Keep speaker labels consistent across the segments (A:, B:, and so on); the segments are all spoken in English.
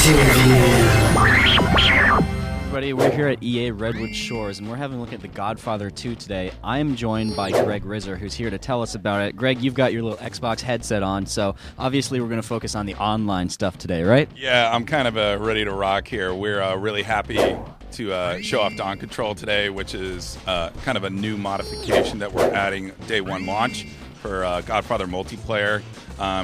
A: Everybody, we're here at EA Redwood Shores, and we're having a look at the Godfather II today. I am joined by Greg Rizzer, who's here to tell us about it. Greg, you've got your little Xbox headset on, so obviously we're going to focus on the online stuff today, right?
B: Yeah, I'm kind of ready to rock here. We're really happy to show off Dawn Control today, which is kind of a new modification that we're adding day one launch for Godfather Multiplayer.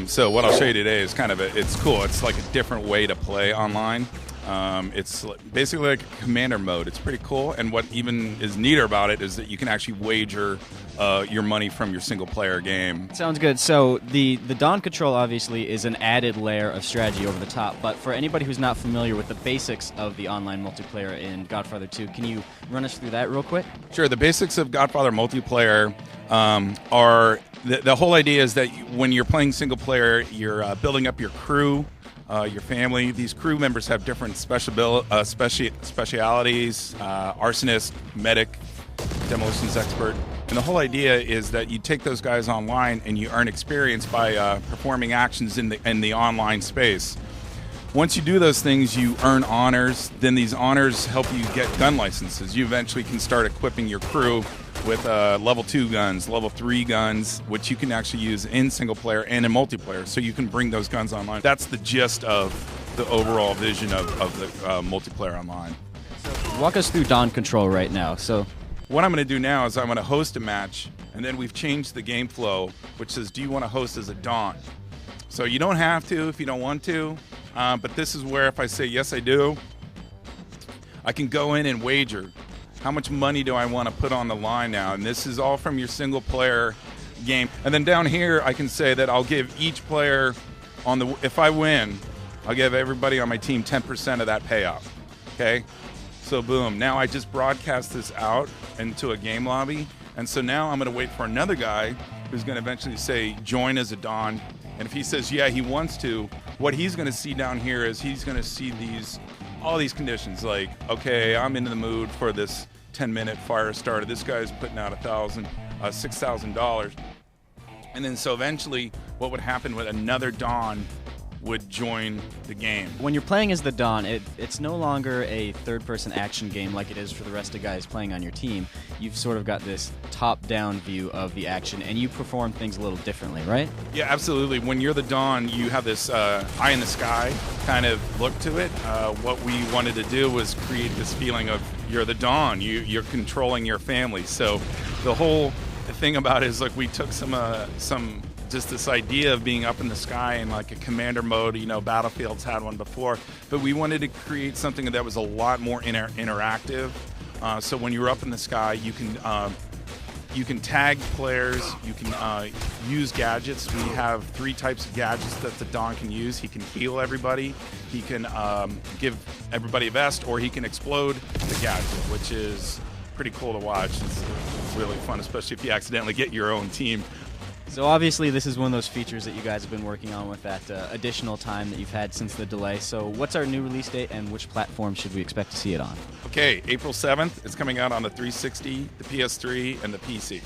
B: So what I'll show you today is it's cool. It's like a different way to play online. It's basically like a commander mode. It's pretty cool, and what even is neater about it is that you can actually wager your money from your single-player game.
A: Sounds good. So the Dawn Control obviously is an added layer of strategy over the top, but for anybody who's not familiar with the basics of the online multiplayer in Godfather 2, can you run us through that real quick?
B: Sure. The basics of Godfather Multiplayer are the whole idea is that when you're playing single-player, you're building up your crew, your family. These crew members have different specialities, arsonist, medic, demolitions expert. And the whole idea is that you take those guys online and you earn experience by performing actions in the online space. Once you do those things, you earn honors. Then these honors help you get gun licenses. You eventually can start equipping your crew with level 2 guns, level 3 guns, which you can actually use in single player and in multiplayer, so you can bring those guns online. That's the gist of the overall vision of the multiplayer online.
A: Walk us through Dawn Control right now. So
B: what I'm going to do now is I'm going to host a match, and then we've changed the game flow, which says, do you want to host as a Dawn? So you don't have to if you don't want to, but this is where if I say yes I do, I can go in and wager. How much money do I want to put on the line now? And this is all from your single player game. And then down here, I can say that I'll give each player if I win, I'll give everybody on my team 10% of that payout. Okay? So boom, now I just broadcast this out into a game lobby. And so now I'm going to wait for another guy who's going to eventually say, join as a Dawn. And if he says, yeah, he wants to, what he's going to see down here is he's going to see all these conditions, like, okay, I'm in the mood for this 10-minute fire starter. This guy's putting out $6,000. And then so eventually what would happen with another Dawn would join the game.
A: when you're playing as the Dawn, it's no longer a third-person action game like it is for the rest of guys playing on your team. You've sort of got this top-down view of the action, and you perform things a little differently, right?
B: Yeah, absolutely. When you're the Dawn, you have this eye in the sky kind of look to it. What we wanted to do was create this feeling of you're the Dawn, you're controlling your family. So the whole thing about it is, like, we took some just this idea of being up in the sky in like a commander mode. Battlefield's had one before, but we wanted to create something that was a lot more interactive. So when you're up in the sky, you can tag players, you can use gadgets. We have 3 types of gadgets that the Dawn can use. He can heal everybody, he can give everybody a vest, or he can explode the gadget, which is pretty cool to watch. It's really fun, especially if you accidentally get your own team.
A: So obviously this is one of those features that you guys have been working on with that additional time that you've had since the delay. So what's our new release date, and which platform should we expect to see it on?
B: Okay, April 7th. It's coming out on the 360, the PS3, and the PC.